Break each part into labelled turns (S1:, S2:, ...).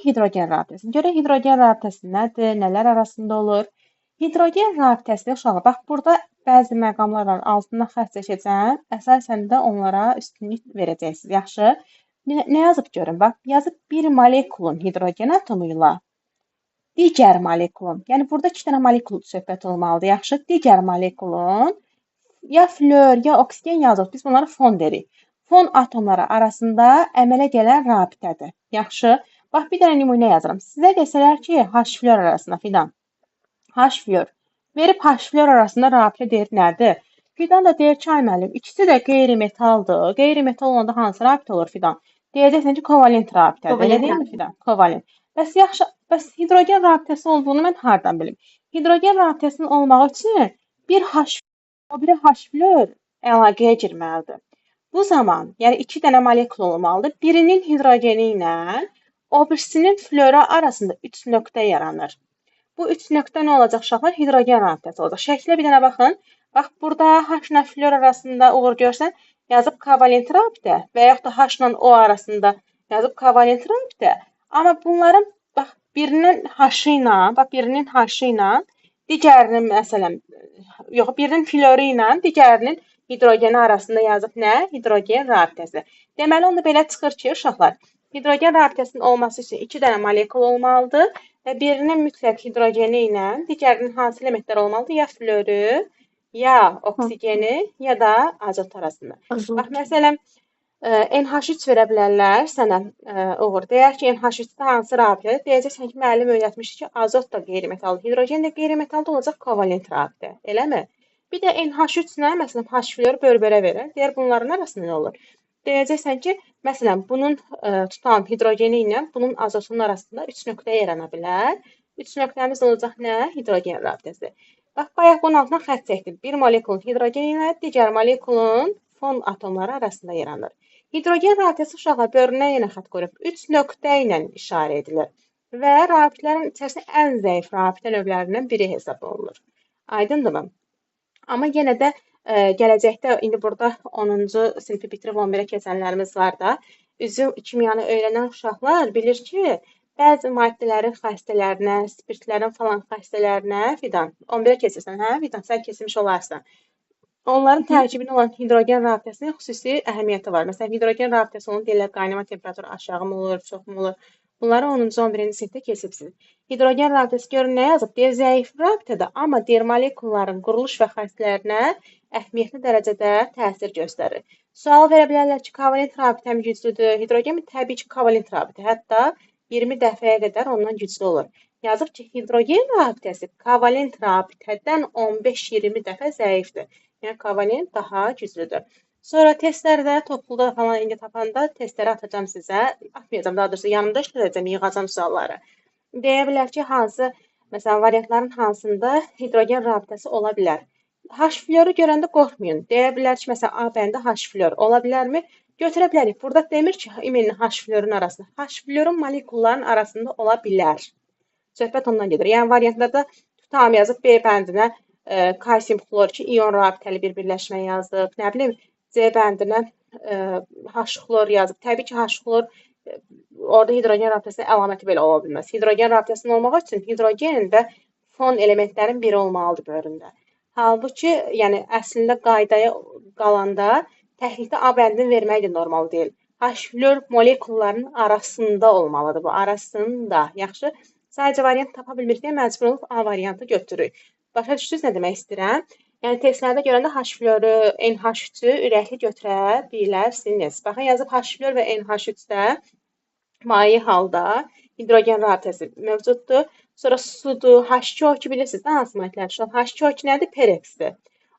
S1: hidrogen rabitəsini. Görək hidrogen rabitəsi nədir, nələr arasında olur? Hidrogen rabitəsi uşağı, bax burada bəzi məqamlar var, altından xətt çəkəcəm. Əsasən də onlara üstünlük verəcəksiniz. Yaxşı. Nə yazıb görün? Bax, yazıb bir molekulun hidrogen atomu ilə digər molekulun, yəni burada 2 dənə molekul söhbət olmalıdır. Yaxşı. Digər molekulun ya flör, ya oksigen yazıb. Biz bunlara fon deyirik. Fon atomları arasında əmələ gələn rabitədir. Yaxşı. Bax, bir dənə nümunə yazıram. Sizə desələr ki, H flör arasında fidan. H flör. Verib H flör arasında rabitə deyir nədir? Fidan da deyir ki, ay müəllim, ikisi də qeyri-metaldır. Qeyri-metal olanda hansı rabitə olur fidan? Deyəcəksən ki, kovalent rabitədir. Elə deyilmi fidan? Kovalent. Bəs yaxşı, bəs hidrogen rabitəsi olduğunu mən hardan bilim? Hidrogen rabitəsinin olmağı üçün bir H, o biri H flör əlaqəyə girməlidir. Bu zaman, yəni 2 dənə molekul olmalıdır. Birinin hidrogeni ilə o birisinin flörü arasında 3 nöqtə yaranır. Bu 3 nöqtə nə olacaq uşaqlar? Hidrogen rabitəsi olacaq. Şəklə bir dənə baxın. Bax, burada H ilə flör arasında uğur görsən, yazıb kovalent rabitə və yaxud da H ilə O arasında yazıb kovalent rabitə. Amma bunların bax, birinin H ilə, bax, birinin H ilə, digərinin məsələn, yox, birinin flörü ilə, digərinin hidrogeni arasında yazıb nə? Hidrogen rabitəsi. Deməli, onda belə çıxır ki, uşaqlar, hidrogen rabitəsinin olması üçün 2 dənə molekul olmalıdır və birinin mütləq hidrogeni ilə digərinin hansı elementlər olmalıdır? Ya flörü, ya oksigeni, ya da azot arasında. Bax, məsələn, NH3 verə bilərlər sənə Uğur. Deyək ki, NH3-də hansı rabitədir? Deyəcəksən ki, müəllim öyrətmişdi ki, azot da qeyri-metaldır, hidrogen də qeyri-metaldır, olacaq kovalent rabitə. Eləmi? Bir də NH3-nə, məsələn, H flör bölbərə verir. Deyər, bunların arasında nə olur? Deyəcəksən ki, məsələn, bunun tutan hidrogeni ilə bunun azotunun arasında 3 nöqtə yarana bilər. 3 nöqtəmiz olacaq nə? Hidrogen rabitəsi. Bax, bayaq bunun altına xətt çəkdim. Bir molekulun hidrogeni ilə digər molekulun fon atomları arasında yaranır. Hidrogen rabitəsi uşaqlar bölünə yenə xətt qoyub 3 nöqtə ilə işarə edilir və rabitələrin içərisində ən zəif rabitə növlərindən biri hesab olunur. Aydındırmı? Amma yenə də gələcəkdə indi burada 10-cu sinfi bitirib 11-ə keçənlərimiz var da, üzüm kimyanı öyrənən uşaqlar bilir ki, bəzi maddələrin xəstələrinə, spirtlərin falan xəstələrinə fidan, 11-ə keçirsən, hə, fidan, sən keçmiş olarsan. Onların tərkibində olan hidrogen rabitəsinin xüsusi əhəmiyyəti var. Məsələn, hidrogen rabitəsi onun deyirlər qaynama temperaturu aşağı mı olur, çox mu olur? Bunları 10-cu 11-ci sinifdə keçibsiniz. Hidrogen rabitəsi görün nə yazıb? Deyir, zəif rabitədə, amma deyir molekulların quruluş və xassələrinə əhəmiyyətli dərəcədə təsir göstərir. Sual verə bilərlər ki, kovalent rabitə mi güclüdür? Hidrogen mi? Təbii ki, kovalent rabitə. Hətta 20 dəfəyə qədər ondan güclü olur. Yazıb ki, hidrogen rabitəsi kovalent rabitədən 15-20 dəfə zəifdir. Yəni, kovalent daha güclüdür. Sonra testlərdə, topluluqda falan indi tapanda testləri atacağım sizə. Atmayacağım, daha doğrusu yanımda işləyəcəm, yığacam sualları. Deyə bilər ki, hansı, məsələn, variantların hansında hidrogen rabitəsi ola bilər. H flörü görəndə qorxmayın. Deyə bilər ki, məsələn, A bəndə H flör ola bilərmi? Götürə bilərik. Burada demir ki, imenin H flörün arasında. H flörün molekulların arasında ola bilər. Söhbət ondan gedir. Yəni, variantlarda tutam yazıb B bəndinə kalsium xlor ki, iyon rabitəli bir birləşmə yazıb. Nə bilim, C bəndinə H xlor yazıb. Təbii ki, H xlor orada hidrogen rabitəsinin əlaməti belə ola bilməz. Hidrogen rabitəsinin olmağı üçün hidrogen və fon elementlərin biri olmalıdır bölündə. Halbuki, yəni əslində qaydaya qalanda təhlükdə A bəndini vermək də normal deyil. H flör molekullarının arasında olmalıdır bu, arasında. Yaxşı, sadəcə variant tapa bilmirik deyə məcbur olub A variantı götürürük. Başa düşdünüz nə demək istəyirəm? Yəni testlərdə görəndə H flörü, NH3-ü ürəkli götürə bilərsiniz. Baxın, yazıb H flör və NH3-də maye halda hidrogen rabitəsi mövcuddur. Sonra sudur, H2O2 bilirsiniz, hansı maddələr? H2O2 nədir? Perexdir.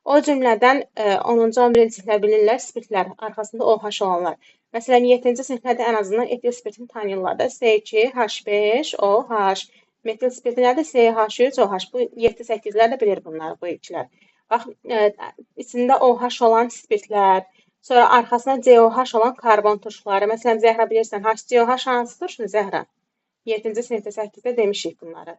S1: O cümlədən 10-cu 11-ci siniflər bilirlər, spirtlər, arxasında OH olanlar. Məsələn, 7-ci siniflərdə ən azından etil spirtini tanıyırlar da, C2H5OH. Metil spirti nədir? CH3OH. Bu 7-8-lər də bilir bunları, bu ikilər. Bax, içində OH olan spirtlər, sonra arxasında COH olan karbon turşuları. Məsələn, Zəhra bilirsən, HCOH hansı turşudur Zəhra? 7-ci sinifdə 8-də demişik bunları.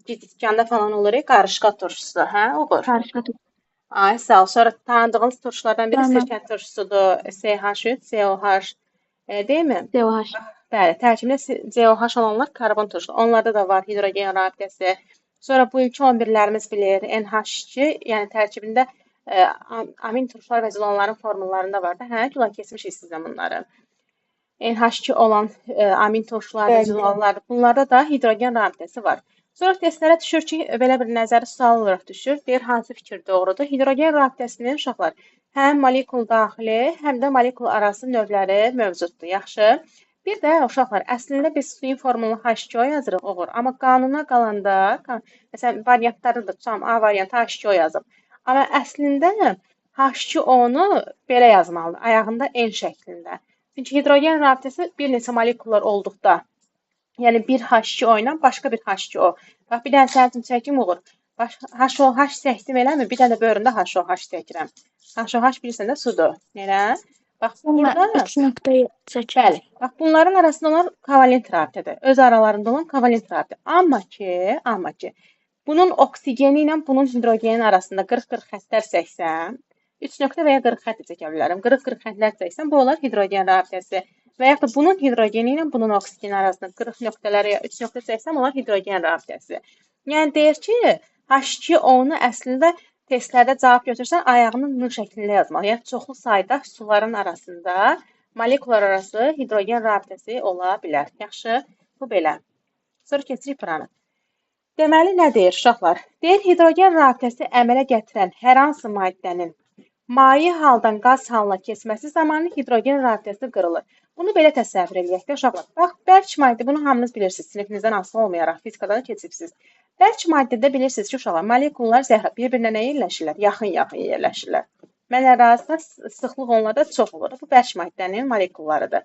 S1: Dükkanda falan olur, qarışqa turşusu, hə? Olur.
S2: Qarışqa turşusu.
S1: Ay, sağ ol. Sonra tanıdığınız turşulardan biri sirkə turşusudur. CH3, COH, deyilmi?
S2: COH.
S1: Bəli, tərkibində COH olanlar karbon turşudur. Onlarda da var hidrogen rabitəsi. Sonra bu ilk 11-lərimiz bilir NH2, yəni tərkibində amin turşular və zilanların formullarında var da. Hə, güla keçmişik sizə bunları. NH2 olan amin turşular və zilanlar, bunlarda da hidrogen rabitəsi var. Sonra testlərə düşür ki, belə bir nəzəri sual olaraq düşür. Deyir, hansı fikir doğrudur? Hidrogen rabitəsinin uşaqlar həm molekul daxili, həm də molekul arası növləri mövcuddur. Yaxşı. Bir də uşaqlar, əslində biz suyun formulunu H2O yazırıq, olur. Amma qanuna qalanda, məsələn, variantları da tutsam, A variantı H2O yazıb. Amma əslində H2O-nu belə yazmalıdır, ayağında N şəklində. Çünki hidrogen rabitəsi bir neçə molekullar olduqda, yəni bir H2O ilə başqa bir H2O. Bax, bir dənə sənin çəkim olur. HOH çəkdim eləmi? Bir dənə də böyründə HOH çəkirəm. HOH bilirsən də sudur. Elə? Bax, burada
S2: 3 nöqtəyi çəkir.
S1: bəli. Bax, bunların arasında olan kovalent rabitədir. Öz aralarında olan kovalent rabitə. Amma ki, bunun oksigeni ilə bunun hidrogenin arasında 40-40 xəttlər çəksəm, 3 nöqtə və ya 40 xətt çəkə bilərəm. 40-40 xəttlər çəksəm, bu olar hidrogen rabitəsi. Və yaxud da bunun hidrogeni ilə bunun oksigeni arasında 40 nöqtələri ya 3 nöqtə çəksəm, olar hidrogen rabitəsi. Yəni deyir ki, H2O-nu əslində testlərdə cavab götürsən, ayağını N şəklində yazmalı. Yəni çoxlu sayda suların arasında molekular arası hidrogen rabitəsi ola bilər. Yaxşı, bu belə. Sonra keçirik prana. Deməli, nə deyir uşaqlar? Deyir, hidrogen rabitəsi əmələ gətirən hər hansı maddənin maye haldan qaz halına keçməsi zamanı hidrogen rabitəsi qırılır. Bunu belə təsəvvür edək də uşaqlar. Bax, bərk maddə, bunu hamınız bilirsiniz, sinifinizdən asılı olmayaraq fizikadan keçibsiniz. Bərk maddədə bilirsiniz ki, uşaqlar, molekullar bir-birinə nə yerləşirlər? Yaxın-yaxın yerləşirlər. Mənə razıda sıxlıq onlarda çox olur. Bu bərk maddənin molekullarıdır.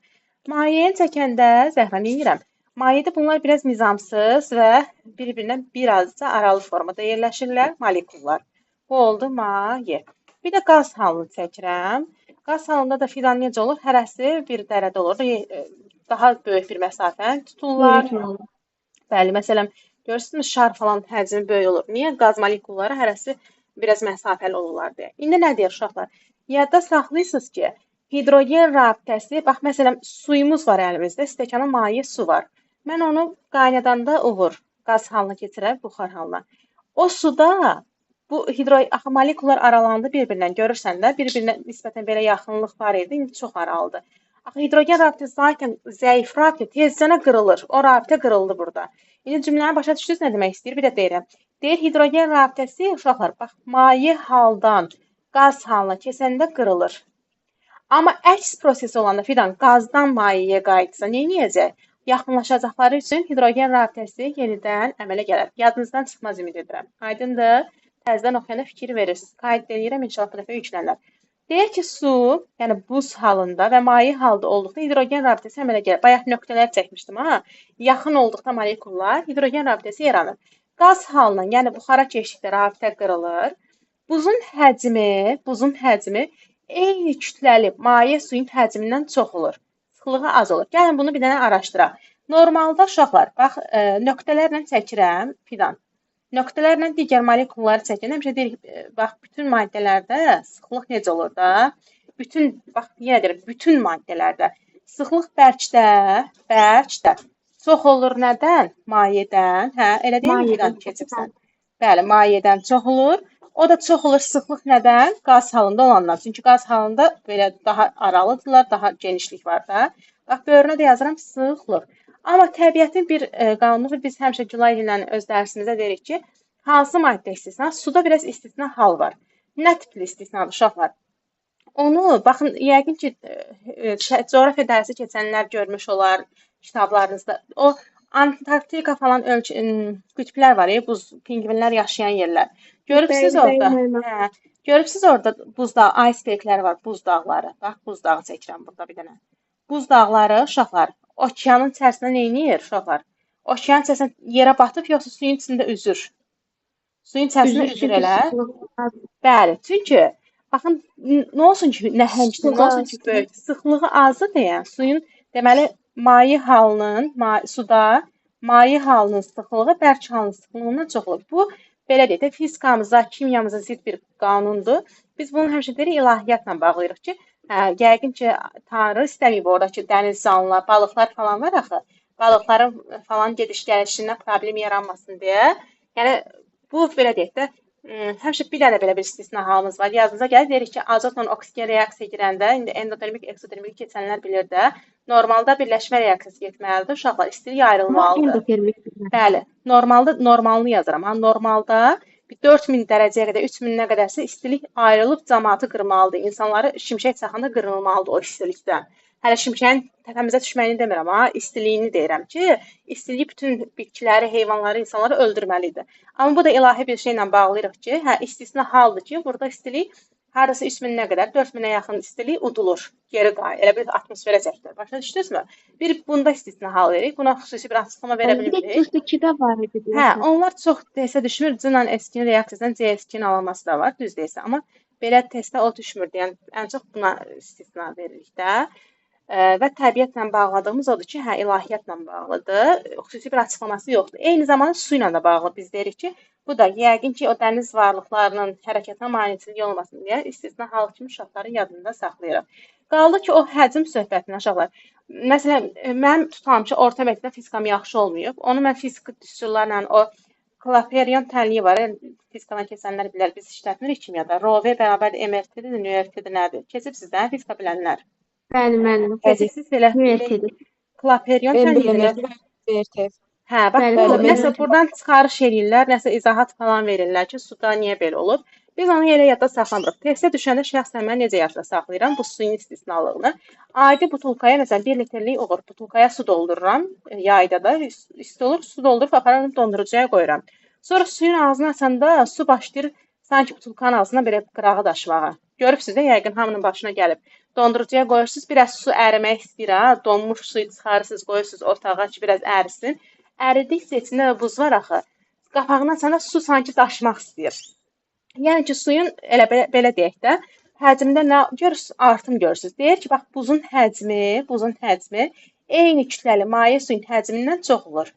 S1: Mayeni çəkəndə zəhra neyirəm? Mayədə bunlar biraz nizamsız və bir-birindən birazca aralı formada yerləşirlər molekullar. Bu oldu maye. Bir də qaz halını çəkirəm. Qaz halında da fidan necə olur? Hərəsi bir dərədə olur. Daha böyük bir məsafəni tuturlar. Bəli, məsələn, görürsünüz, şar falan həcmi böyük olur. Niyə? Qaz molekulları hərəsi biraz məsafəli olurlar deyə. İndi nə deyir uşaqlar? Yadda saxlayırsınız ki, hidrogen rabitəsi, bax, məsələn, suyumuz var əlimizdə, stəkana maye su var. Mən onu qaynadanda qaz halına keçirəm, buxar halına. O suda bu molekullar aralandı bir-birindən. Görürsən də, bir-birinə nisbətən belə yaxınlıq var idi, indi çox aralıdır. Hidrogen rabitəsi zaten zəif rabitə, tezcənə qırılır. O rabitə qırıldı burada. İndi cümləni başa düşdünüz nə demək istəyir? Bir də deyirəm. Deyir, hidrogen rabitəsi, uşaqlar, bax, maye haldan qaz halına keçəndə qırılır. Amma əks proses olanda fidan qazdan mayəyə qayıtsa, nə edəcək? Yaxınlaşacaqları üçün hidrogen rabitəsi yenidən əmələ gələr. Yadınızdan çıxmaz ümid edirəm. Aydındır? Təzədən oxuyanda fikir verirsiniz. Qayıt edirəm, inşallah bu dəfə yüklənər. Deyir ki, su, yəni buz halında və maye halda olduqda hidrogen rabitəsi əmələ gəlir. Bayaq nöqtələr çəkmişdim, ha? Yaxın olduqda molekullar hidrogen rabitəsi yaranır. Qaz halına, yəni buxara keçdikdə rabitə qırılır. Buzun həcmi eyni kütləli maye suyun həcmindən çox olur. Sıxlığı az olur. Gəlin bunu bir dənə araşdıraq. Normalda uşaqlar, bax, nöqtələrlə çəkirəm fidan. Nöqtələrlə digər molekulları çəkən, həmişə deyirik, bax, bütün maddələrdə sıxlıq necə olur da? Bütün maddələrdə sıxlıq bərkdə çox olur nədən? Mayədən, hə, elə deyil mi? Keçibsən. Bəli, mayədən çox olur. O da çox olur sıxlıq nədən? Qaz halında olanlar. Çünki qaz halında belə daha aralıdırlar, daha genişlik var da. Bax, böyrünə də yazıram sıxlıq. Amma təbiətin bir qanunudur. Biz həmişə Gülay ilə öz dərsimizdə deyirik ki, hansı maddə istisna? Suda biraz istisna hal var. Nə tipli istisnadır uşaqlar? Onu, baxın, yəqin ki, coğrafiya dərsi keçənlər görmüş olar kitablarınızda. O, Antarktika falan qütblər var, buz, pingvinlər yaşayan yerlər. Görübsünüz orada? Hə, görübsünüz orada buzdağı, iceberglər var, buz dağları. Bax, buz dağı çəkirəm burada bir dənə. Buz dağları, uşaqlar, okeanın içərisində neyniyir uşaqlar? Okeanın içərisində yerə batıb, yoxsa suyun içində üzür? Suyun içərisində üzür elə. Bəli, çünki, baxın, nə olsun ki, nəhəngdir, nə olsun ki, böyük, sıxlığı azdır deyən, suyun, deməli, maye halının, suda maye halının sıxlığı bərk halının sıxlığından çox olur. Bu, belə deyək də, fizikamıza, kimyamıza zidd bir qanundur. Biz bunu həmişə deyirik, ilahiyyatla bağlayırıq ki, Hə, yəqin ki, Tanrı istəməyib oradakı dəniz canlılar, balıqlar falan var axı. Balıqların falan gediş-gəlişindən problem yaranmasın deyə. Yəni bu belə deyək də, həmişə bir dənə belə bir istisna halımız var. Yadınıza gəlir, deyirik ki, azotla oksigen reaksiya girəndə, indi endotermik, eksotermik keçənlər bilir də, normalda birləşmə reaksiyası getməlidir. Uşaqlar istilik
S2: Bu
S1: ayrılmalıdır.
S2: endotermik.
S1: Bəli, normalını yazıram. Amma normalda bir 4000 dərəcəyə qədər, 3000-ə qədərsə istilik ayrılıb cəmaatı qırmalıdır. İnsanları şimşək çaxanda qırılmalıdır o istilikdən. Hələ şimşəyin təpəmizə düşməyini demirəm, amma istiliyini deyirəm ki, istilik bütün bitkiləri, heyvanları, insanları öldürməlidir. Amma bu da ilahi bir şeylə bağlayırıq ki, hə, istisna haldır ki, burada istilik hardasa 3000-ə qədər, 4000-ə yaxın istilik udulur, geri qayıdır. Elə bir atmosferə çəkilir. Başa düşdünüzmü? Bir bunda istisna hal veririk. Buna xüsusi bir açıqlama verə
S2: Bir də
S1: bilmirik.
S2: Just 2-də var idi
S1: Hə,
S2: deyəsən.
S1: onlar çox testə düşmür. C-lə S2-nin reaksiyasından C2-nin alınması da var, düz deyirsən. Amma belə testə o düşmür. Yəni ən çox buna istisna veririk də. Və təbiətlə bağladığımız odur ki, hə, ilahiyyatla bağlıdır. Xüsusi bir açıqlaması yoxdur. Eyni zamanda su ilə də bağlı. Biz deyirik ki, bu da yəqin ki, o dəniz varlıqlarının hərəkətinə maneçilik olmasın deyə istisna hal kimi uşaqların yadında saxlayırıq. Qaldı ki, o həcm söhbətinə uşaqlar. Məsələn, mənim tutam ki, orta məktəbdə fizikam yaxşı olmayıb. Onu mən fiziki düsturlarla o Klapeyron tənliyi var. Fizikadan keçənlər bilər, biz işlətmirik kimyada. Rho V bərabər MRT-dir, NÜRT-dir nədir? Keçibsiz də fizika bilənlər.
S2: Bəli, müəllim.
S1: Keçibsiz belə
S2: Müəllimdir.
S1: Klapeyron tənliyidir.
S3: MRT.
S1: Hə, bax
S2: Bəli,
S1: bu
S2: bəli,
S1: nəsə
S2: müəllim.
S1: buradan çıxarış eləyirlər, nəsə izahat falan verirlər ki, suda niyə belə olub. Biz onu elə yadda saxlamırıq. Testə düşəndə şəxsən mən necə yadda saxlayıram bu suyun istisnalığını. Adi butulkaya məsələn 1 litrlik olur, butulkaya su doldururam, yayda da isti olur, su doldurub aparıram dondurucuya qoyuram. Sonra suyun ağzını açanda su başlayır sanki butulkanın ağzına belə qırağı daşımağa. Görübsüz də yəqin hamının başına gəlib. Dondurucuya qoyursunuz, biraz su ərimək istəyir ha, donmuş suyu çıxarırsınız, qoyursunuz otağa ki, biraz ərisin. Əridikcə içində də buz var axı. Qapağını açanda su sanki daşmaq istəyir. Yəni ki, suyun elə belə deyək də, həcmdə nə görürsüz? Artım görürsüz. Deyir ki, bax buzun həcmi eyni kütləli maye suyun həcmindən çox olur.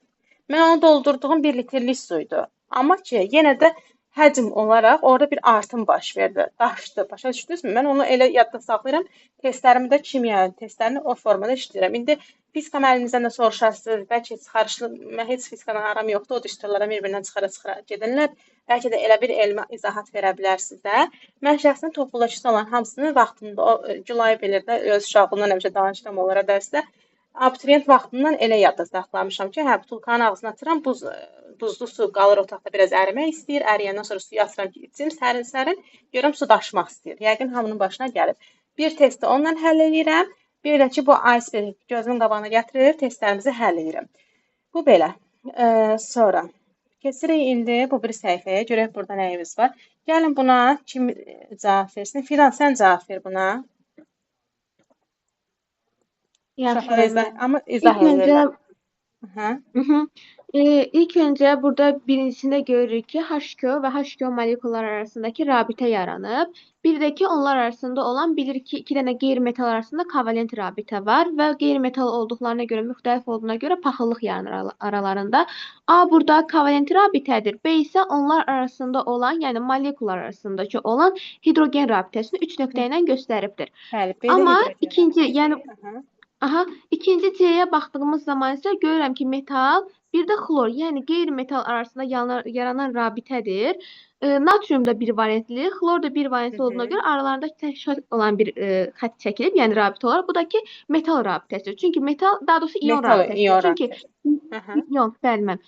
S1: Mən onu doldurduğum 1 litrlik suydu. Amma ki, yenə də həcm olaraq orada bir artım baş verdi. Daşdı. Başa düşdünüzmü? Mən onu elə yadda saxlayıram. Testlərimdə kimya testlərini o formada işləyirəm. İndi fizika müəllimimizdən də soruşarsınız. Bəlkə çıxarışlı, mən heç fizikadan aram yoxdur. O düsturlara bir-birindən çıxara gedirlər. Bəlkə də elə bir elmi izahat verə bilərsiniz də. Mən şəxsən toplulaşıcı olan hamısını vaxtında o Gülay bilir də öz uşaqlığımdan həmişə danışdım onlara dərsdə. Abituriyent vaxtından elə yadda saxlamışam ki, hə, butulkanın ağzına atıram, buzlu su qalır otaqda biraz ərimək istəyir, əriyəndən sonra suyu atıram ki, içim sərin-sərin, görürəm su daşmaq istəyir. Yəqin hamının başına gəlib. Bir testi onunla həll edirəm, bir də ki, bu iceberg gözümün qabağına gətirir, testlərimizi həll edirəm. Bu belə. Sonra keçirik indi bu bir səhifəyə, görək burada nəyimiz var. Gəlin buna kim cavab versin? Fidan, sən cavab ver buna.
S2: Yaxşı.
S1: Amma izah
S2: İlk öncə
S1: edirlər.
S2: İlk öncə burada birincisində görürük ki, H2O və H2O molekulları arasındakı rabitə yaranıb. Bir də ki, onlar arasında olan bilirik ki, iki dənə qeyri-metal arasında kovalent rabitə var və qeyri-metal olduqlarına görə, müxtəlif olduğuna görə paxıllıq yaranır aralarında. A burada kovalent rabitədir. B isə onlar arasında olan, yəni molekullar arasındakı olan hidrogen rabitəsini 3 nöqtə ilə göstəribdir.
S1: Bəli,
S2: Amma ikinci, yəni ikinci C-yə baxdığımız zaman isə görürəm ki, metal, bir də xlor, yəni qeyri-metal arasında yaranan rabitədir. Natrium da bir valentli, xlor da bir valentli olduğuna görə aralarında təkrar olan bir xətt çəkilib, yəni rabitə olaraq. Bu da ki, metal rabitəsidir. Çünki metal, daha doğrusu ion rabitəsidir. Çünki ion, bəli,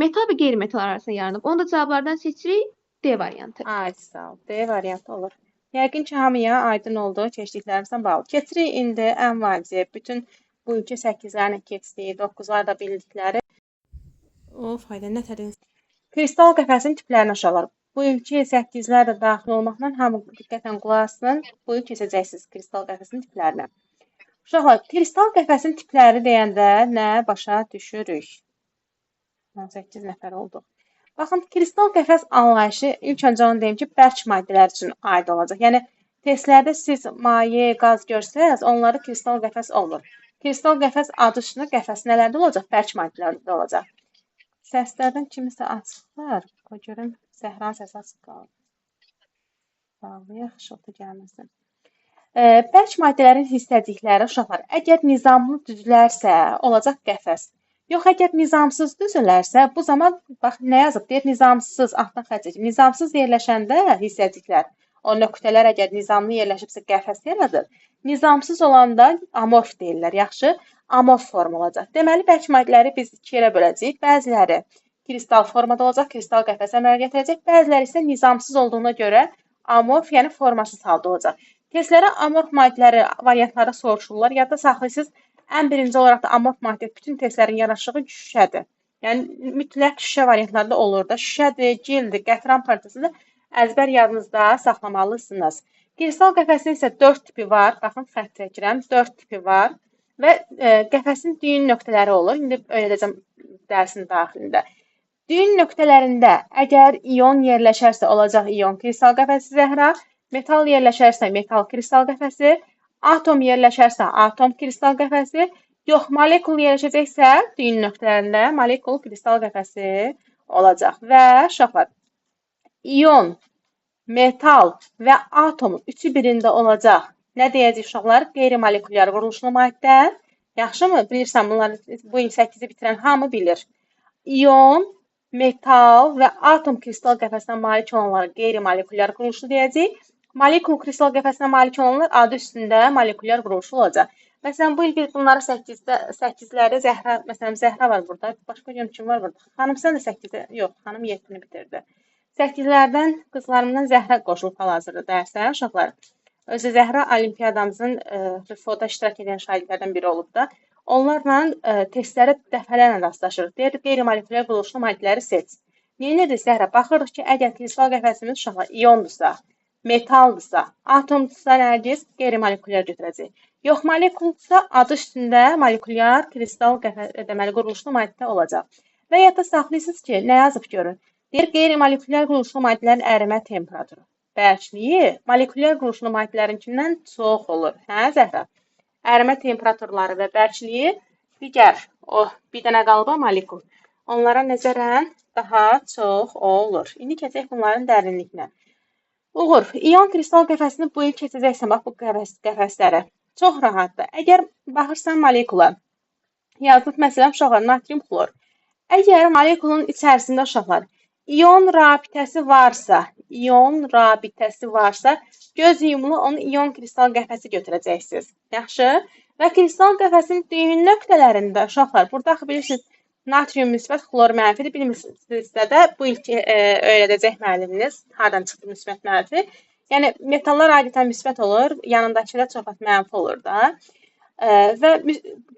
S2: metal və qeyri-metal arasında yaranıb. Onu da cavablardan seçirik D variantı.
S1: Ay, sağ ol. D variantı olur. Yəqin ki, hamıya aydın oldu keçdiklərimizdən bağlı. Keçirik indi ən vacib, bütün bugünkü 8-lərin keçdiyi, 9-lar da bildikləri. Fayda nətədir? Kristal qəfəsin tiplərini aşağılar. Bugünkü 8-lər də daxil olmaqla hamı diqqətlə qulaq asın. Bugün keçəcəksiniz kristal qəfəsin tiplərinə. Uşaqlar, kristal qəfəsin tipləri deyəndə nə başa düşürük? 18 nəfər olduq. Baxın, kristal qəfəs anlayışı ilk öncə onu deyim ki, bərk maddələr üçün aid olacaq. Yəni, testlərdə siz maye, qaz görsəz, onları kristal qəfəs olmur. Kristal qəfəs adı üstünə qəfəs nələrdə olacaq? Bərk maddələrdə olacaq. Səslərdən kimisə açıqlar. O görüm, Zəhran səsi açıq qalır. Bağlayaq, şotu gəlməsin. Bərk maddələrin hissəcikləri uşaqlar, əgər nizamlı düzülərsə, olacaq qəfəs. Yox, əgər nizamsız düzülərsə, bu zaman bax nə yazıb? Deyir nizamsız, altdan xətt çəkin. Nizamsız yerləşəndə hissəciklər, o nöqtələr əgər nizamlı yerləşibsə qəfəs yaradır. Nizamsız olanda amorf deyirlər. Yaxşı, amorf forma olacaq. Deməli, bərk maddələri biz iki yerə böləcəyik. Bəziləri kristal formada olacaq, kristal qəfəsə əmələ gətirəcək. Bəziləri isə nizamsız olduğuna görə amorf, yəni formasız halda olacaq. Testlərə amorf maddələri variantları soruşurlar. Yadda saxlayırsınız, ən birinci olaraq da amorf maddə bütün testlərin yaraşığı şüşədir. Yəni mütləq şüşə variantlarda olur da. Şüşədir, gildir, qətran parçasıdır. Əzbər yadınızda saxlamalısınız. Kristal qəfəsin isə 4 tipi var. Baxın, xətt çəkirəm. 4 tipi var və qəfəsin düyün nöqtələri olur. İndi öyrədəcəm dərsin daxilində. Düyün nöqtələrində əgər ion yerləşərsə olacaq ion kristal qəfəsi Zəhra, metal yerləşərsə metal kristal qəfəsi, atom yerləşərsə atom kristal qəfəsi, yox, molekul yerləşəcəksə düyün nöqtələrində molekul kristal qəfəsi olacaq. Və uşaqlar, ion, metal və atomun üçü birində olacaq. Nə deyəcək uşaqlar? Qeyri-molekulyar quruluşlu maddə. Yaxşımı? Bilirsən, bunları bu 8-i bitirən hamı bilir. İon, metal və atom kristal qəfəsinə malik olanlara qeyri-molekulyar quruluşlu deyəcək. Molekul kristal qəfəsinə malik olanlar adı üstündə molekulyar quruluşlu olacaq. Məsələn, bu il biz bunları 8-ləri Zəhra, məsələn, Zəhra var burada. Başqa gün kim var burada? Xanım sən də 8-də, yox, xanım 7-ni bitirdi. 8-lərdən qızlarımdan Zəhra qoşulub hal-hazırda dərsə, uşaqlar. Özü Zəhra olimpiyadamızın FOD-da iştirak edən şagirdlərdən biri olub da. Onlarla testlərə dəfələrlə rastlaşırıq. Deyir, qeyri-molekulyar quruluşlu maddələri seç. Neyinirik Zəhra? Baxırıq ki, əgər kristal qəfəsimiz uşaqlar iyondursa, metaldırsa, atomdursa nərgiz qeyri-molekulyar götürəcək. Yox, molekulsa adı üstündə molekulyar kristal deməli quruluşlu maddə olacaq. Və yadda saxlayırsınız ki, nə yazıb görün? Deyir, qeyri-molekulyar quruluşlu maddələrin ərimə temperaturu, bərkliyi molekulyar quruluşlu maddələrinkindən çox olur. Hə, Zəhra? Ərimə temperaturları və bərkliyi digər, bir dənə qalba molekul. Onlara nəzərən daha çox olur. İndi keçək bunların dərinliklə. Uğur, ion kristal qəfəsini bu il keçəcəksən, bax bu qəfəslərə. Çox rahatdır. Əgər baxırsan molekula, yazılıb məsələn uşaqlar, natrium xlor. Əgər molekulun içərisində uşaqlar, ion rabitəsi varsa, göz yumulu onu ion kristal qəfəsi götürəcəksiniz. Yaxşı? Və kristal qəfəsin düyün nöqtələrində uşaqlar, burada bilirsiniz, natrium müsbət, xlor mənfidir. Bilmirsinizsə də bu ilki öyrədəcək müəlliminiz, hardan çıxdı müsbət mənfi. Yəni metallar adətən müsbət olur, yanındakılar çox vaxt mənfi olur da. Və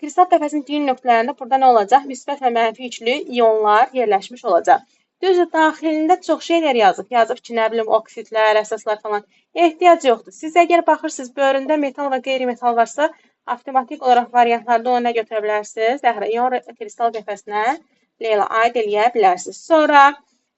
S1: kristal qəfəsin düyün nöqtələrində burada nə olacaq? Müsbət və mənfi yüklü ionlar yerləşmiş olacaq. Düzdür, daxilində çox şeylər yazıb. Yazıb ki, nə bilim, oksidlər, əsaslar falan. Ehtiyac yoxdur. Siz əgər baxırsınız, böründə metal və qeyri-metal varsa, avtomatik olaraq variantlarda onu nə götürə bilərsiniz? Zəhra, ion kristal qəfəsinə Leyla aid eləyə bilərsiniz. Sonra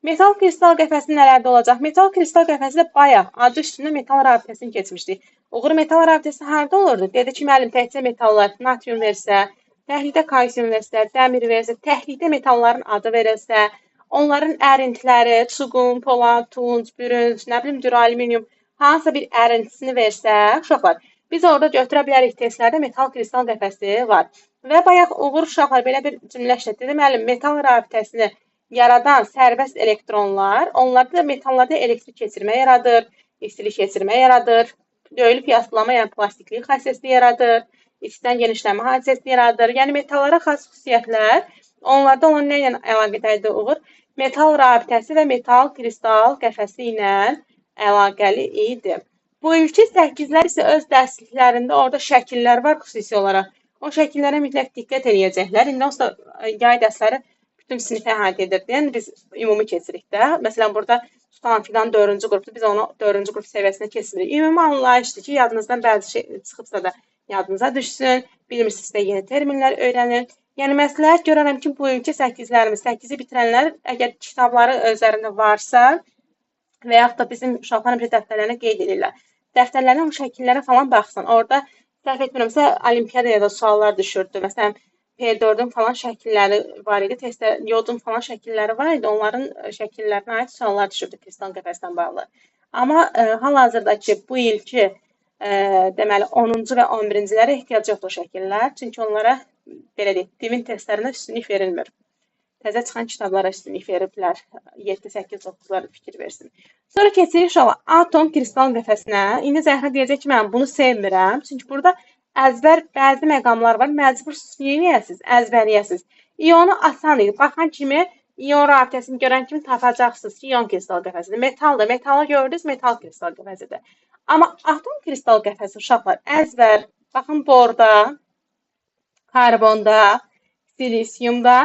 S1: metal kristal qəfəsi nələrdə olacaq? Metal kristal qəfəsi də bayaq adı üstündə metal rabitəsini keçmişdik. Uğur metal rabitəsi harda olurdu? Dedi ki, müəllim təkcə metallar, natrium versə, təhlikdə kalsium versə, dəmir versə, təhlikdə metalların adı verilsə, onların ərintiləri, çuqun, polad, tunc, bürünc, nə bilim, düralüminium, hansısa bir ərintisini versə, uşaqlar, biz orada götürə bilərik testlərdə metal kristal qəfəsi var. Və bayaq Uğur uşaqlar belə bir cümlə işlətdi. Müəllim, metal rabitəsini yaradan sərbəst elektronlar, onlarda metallarda elektrik keçirmə yaradır, istilik keçirmə yaradır, döyülüb yasılama, yəni plastiklik xassəsi yaradır, içdən genişlənmə hadisəsi yaradır. Yəni metallara xas xüsusiyyətlər, onlarda olan nə ilə əlaqədədir Uğur? Metal rabitəsi və metal kristal qəfəsi ilə əlaqəli idi. Bu ilki 8-lər isə öz dərsliklərində orada şəkillər var xüsusi olaraq. O şəkillərə mütləq diqqət edəcəklər. İndi onsuz da yay dərsləri bütün sinifə əhatə edir deyən biz ümumi keçirik də. Məsələn, burada tutan filan 4-cü qrupdur. Biz onu 4-cü qrup səviyyəsinə keçirik. Ümumi anlayışdır ki, yadınızdan bəzi şey çıxıbsa da yadınıza düşsün. Bilmirsinizsə yeni terminlər öyrənin. Yəni, məsləhət görərəm ki, bu ilki 8-lərimiz, 8-i bitirənlər əgər kitabları özlərində varsa və yaxud da bizim uşaqların bir dəftərlərinə qeyd edirlər. Dəftərlərin o şəkillərə falan baxsın. Orada səhv etmirəmsə, olimpiyadaya da suallar düşürdü. Məsələn, P4-ün falan şəkilləri var idi, testdə yodun falan şəkilləri var idi. Onların şəkillərinə aid suallar düşürdü kristal qəfəsindən bağlı. Amma hal-hazırdakı bu ilki deməli 10-cu və 11-cilərə ehtiyac yoxdur şəkillər. Çünki onlara belə deyək, divin testlərinə üstünlük verilmir. Təzə çıxan kitablara üstünlük veriblər. 7, 8, 9-lara fikir versin. Sonra keçirik uşaqlar atom kristal qəfəsinə. İndi Zəhra deyəcək ki, mən bunu sevmirəm. Çünki burada əzbər bəzi məqamlar var. Məcbursunuz eləyəsiniz, əzbərləyəsiniz. İonu asan idi. Baxan kimi ion rabitəsini görən kimi tapacaqsınız ki, ion kristal qəfəsidir. Metaldır. Metalı gördünüz, metal kristal qəfəsidir. Amma atom kristal qəfəsi uşaqlar əzbər. Baxın borda, karbonda, silisiumda,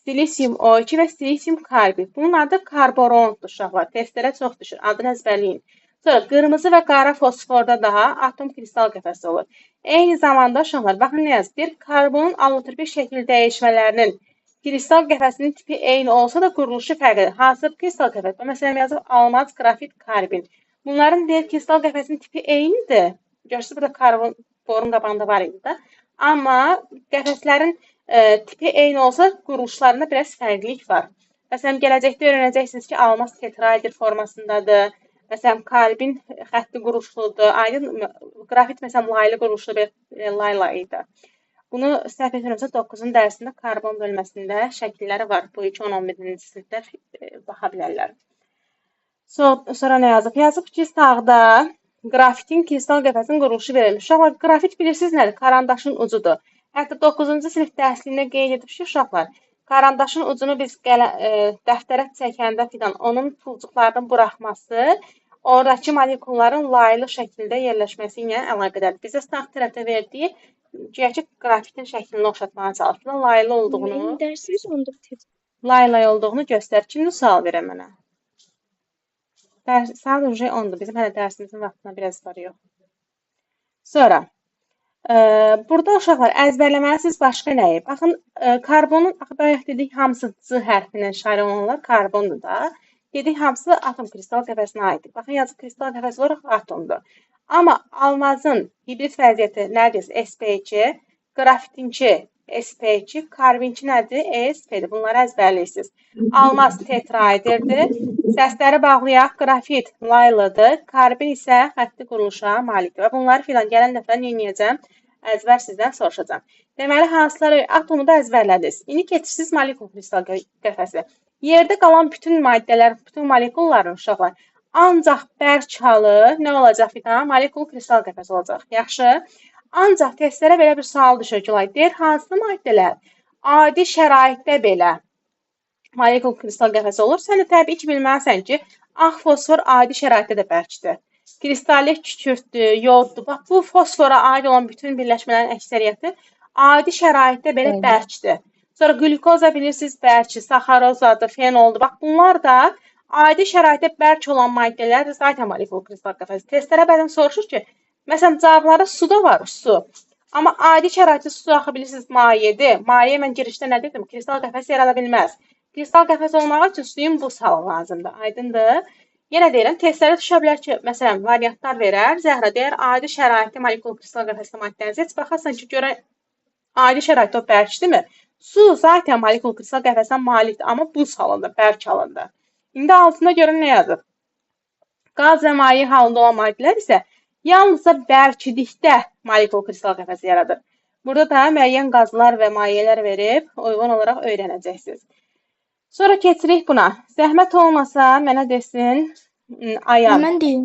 S1: silisium O2 və silisium karbid. Bunun adı karborondur uşaqlar. Testlərə çox düşür. Adını əzbərləyin. Sonra qırmızı və qara fosforda daha atom kristal qəfəsi olur. Eyni zamanda uşaqlar, baxın nə yazır? Karbonun allotropik şəkil dəyişmələrinin kristal qəfəsinin tipi eyni olsa da quruluşu fərqlidir. Hansı kristal qəfəsi? Məsələn, yazır almaz, grafit, karbin. Bunların deyir kristal qəfəsinin tipi eynidir. Görürsünüz, burada karbon borun qabağında var idi də. Amma qəfəslərin tipi eyni olsa quruluşlarında biraz fərqlilik var. Məsələn, gələcəkdə öyrənəcəksiniz ki, almaz tetraeder formasındadır. Məsələn, karbin xətti quruluşludur. Aydın grafit məsələn laylı quruluşlu bir layla idi. Bunu səhv etmirəmsə 9-cu dərsində karbon bölməsində şəkilləri var. Bu 2-11-ci sinifdə baxa bilərlər. Sonra nə yazıb? Yazıb ki, sağda grafitin kristal qəfəsinin quruluşu verilmiş. Uşaqlar, grafit bilirsiniz nədir? Karandaşın ucudur. Hətta 9-cu sinif dərsliyində qeyd edib ki, uşaqlar, karandaşın ucunu biz dəftərə çəkəndə filan onun pulcuqlarının buraxması oradakı molekulların laylı şəkildə yerləşməsi ilə əlaqədardır. Bizə sağ tərəfdə verdiyi güya ki, grafitin şəklini oxşatmağa çalışırlar. Laylı olduğunu, layla olduğunu göstərir. Kimdir sual verə mənə? Saat уже 10'dur. Bizim hələ dərsimizin vaxtına biraz var yox. Sonra, burada uşaqlar əzbərləməlisiniz başqa nəyi? Baxın, karbonun, bayaq dedik, hamısı C hərfindən işarə olunanlar karbondur da. Dedik, hamısı atom kristal qəfəsinə aiddir. Baxın, yazıq kristal qəfəsi olaraq atomdur. Amma almazın hibrid vəziyyəti nədir? SP2, grafitinki SP2, karbinki nədir? ESP-dir. Bunları əzbərləyirsiniz. Almaz tetraederdir. Səsləri bağlayaq. Grafit laylıdır. Karbin isə xətti quruluşa malikdir. Və bunları filan gələn dəfə yeniyəcəm. Əzbər sizdən soruşacağam. Deməli, hansıları atomu da əzbərlədiniz. İndi keçirsiniz molekul kristal qəfəsi. Yerdə qalan bütün maddələr, bütün molekulların uşaqlar ancaq bərk halı nə olacaq filan? Molekul kristal qəfəsi olacaq. Yaxşı. Ancaq testlərə belə bir sual düşür ki, deyir, hansı maddələr adi şəraitdə belə molekul kristal qəfəsi olur? Sən də təbii ki, bilməlisən ki, ağ fosfor adi şəraitdə də bərkdir. Kristallik kükürtdür, yoddur. Bax, bu fosfora aid olan bütün birləşmələrin əksəriyyəti adi şəraitdə belə bərkdir. Sonra glukoza bilirsiniz bərkdir, saxarozadır, fenoldur. Bax, bunlar da adi şəraitdə bərk olan maddələrdir, zaten molekul kristal qəfəsi. Testlərə bəzən soruşur ki, məsələn, cavablarda su da var, su. Amma adi şəraitdə su axı bilirsiniz mayedir. Maye mən girişdə nə dedim? Kristal qəfəsi yarada bilməz. Kristal qəfəs olmaq üçün suyun buz halı lazımdır. Aydındır? Yenə deyirəm, testlərə düşə bilər ki, məsələn, variantlar verər. Zəhra deyər, adi şəraitdə molekul kristal qəfəsli maddənizi heç baxarsan ki, görən adi şəraitdə o bərkdirmi? Su zaten molekul kristal qəfəsinə malikdir, amma buz halında, bərk halında. İndi altında görün nə yazıb? Qaz və maye halında olan maddələr isə yalnızca bərklikdə molekul kristal qəfəsi yaradır. Burada da müəyyən qazlar və mayelər verib, uyğun olaraq öyrənəcəksiniz. Sonra keçirik buna. Zəhmət olmasa mənə desin Ayan.
S3: Mən deyim.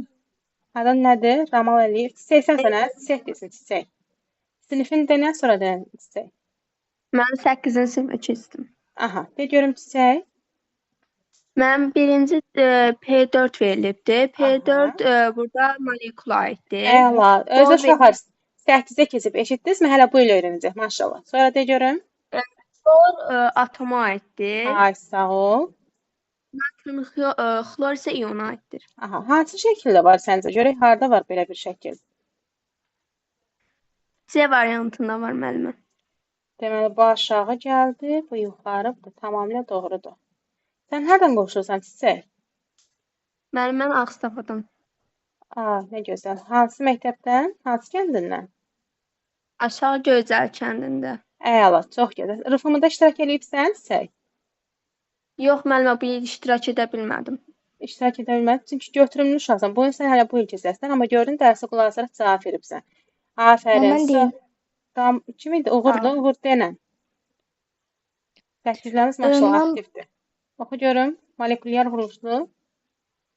S1: Adın nədir? Ramal Əliyev. Çiçək sən sənə? Çiçək desin, çiçək. Sinifin denən, sonra denən çiçək.
S3: Mən 8-ci sinifə keçdim.
S1: Aha, de görüm çiçək.
S3: Mən birinci P4 verilibdir. P4 burada molekula aiddir.
S1: Əla. Özə uşaqlar 8-ə keçib eşitdinizmi? Hələ bu il öyrənəcək, maşallah. Sonra de görüm.
S3: Atoma aiddir.
S1: Ay, sağ ol.
S3: Natrium xlor isə iona aiddir.
S1: Aha, hansı şəkildə var səncə? Görək, harda var belə bir şəkil?
S3: C variantında var müəllimə.
S1: Deməli, bu aşağı gəldi, bu yuxarı, bu tamamilə doğrudur. Sən hərdən qoşulsan çiçək?
S3: Mən Ağstafadan.
S1: Ne gözəl. Hansı məktəbdən? Hansı kəndindən?
S3: Aşağı Göycəl kəndində.
S1: Əla, çox gözəl. Rıfımında iştirak edibsən çiçək?
S3: Yox, müəllimə, bu il iştirak edə bilmədim.
S1: iştirak edə bilmədin. Çünki götürümlü uşaqsan. Bu gün sən hələ bu il keçərsən, amma gördün dərsə qulaq asaraq cavab veribsən. Afərin.
S3: Mən deyim.
S1: Kim idi? Uğurdu. Uğur denən. Təkliflərimiz maşallah
S3: Mən
S1: aktivdir. Oxu görüm. Molekulyar quruluşlu.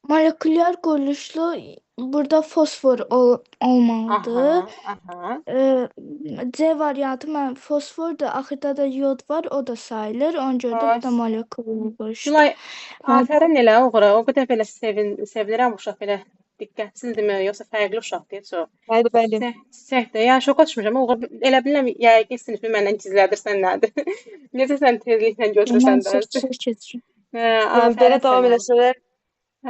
S3: molekulyar quruluşlu burada fosfor olmalıdır.
S1: Aha.
S3: C variantı mən fosfordur, axırda da yod var, o da sayılır. Ona görə də bu da molekulyar quruluşdur.
S1: Gülay, afərin elə Uğura. O qədər belə sevinirəm uşaq belə diqqətsizdirmi, yoxsa fərqli uşaqdır çox.
S4: Bəli.
S1: Çiçəkdir. Yəni şoka düşmüşəm. Uğur elə bilirəm yəqin sinifi məndən gizlədirsən nədir? Necə sən tezliklə götürürsən dərsi?
S3: Çox keçirim.
S4: Yəni belə davam eləsələr,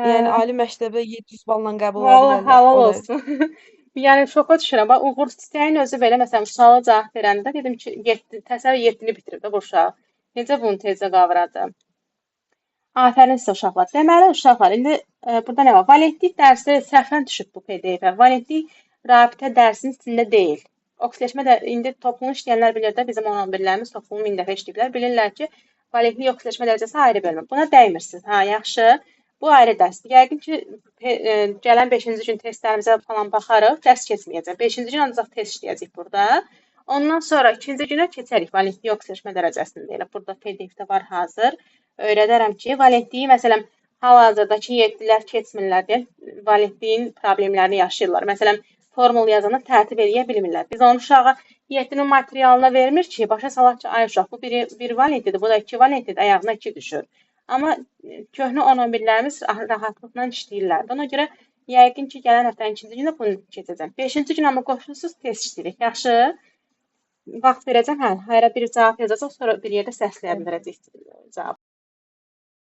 S4: yəni ali məktəbə 700 balla qəbul
S1: Vallahi
S4: edirlər.
S1: halal olsun. Yəni şoka düşürəm. Bax Uğur çiçəyin özü belə məsələn suala cavab verəndə dedim ki, 7 təsəvvür 7-ni bitirib də bu uşaq. Necə bunu tezə qavradı? Afərin sizə uşaqlar. Deməli uşaqlar, indi burada nə var? Valentlik dərsi səhvən düşüb bu PDF-ə. Valentlik rabitə dərsinin içində deyil. Oksleşmə də indi toplum işləyənlər bilir də bizim 11-lərimiz toplumu 1000 dəfə işləyiblər. Bilirlər ki, valentlik oksleşmə dərəcəsi ayrı bölmə. Buna dəymirsiniz. Ha, yaxşı. Bu ayrı dərsdir. Yəqin ki, gələn 5-ci gün testlərimizə falan baxarıq. Dərs keçməyəcək. 5-ci gün ancaq test işləyəcək burada. Ondan sonra 2-ci günə keçərik valentlik oksleşmə dərəcəsində. Elə burada PDF-də var hazır. Öyrədərəm ki, valentliyi məsələn hal-hazırdakı 7-lər keçmirlər deyə valentliyin problemlərini yaşayırlar. Məsələn, formul yazanda tərtib eləyə bilmirlər. Biz onu uşağa 7-nin materialına vermir ki, başa salaq ki, ay uşaq, bu bir valentlidir, bu da 2 valentlidir, ayağına 2 düşür. Amma köhnə 10-11-lərimiz rahatlıqla işləyirlər. Ona görə yəqin ki, gələn həftənin 2-ci günü bunu keçəcəm. 5-ci gün amma qoşulsuz test işləyirik. Yaxşı? Vaxt verəcəm, hə, hərə bir cavab yazacaq, sonra bir yerdə səsləyə bildirəcək cavab.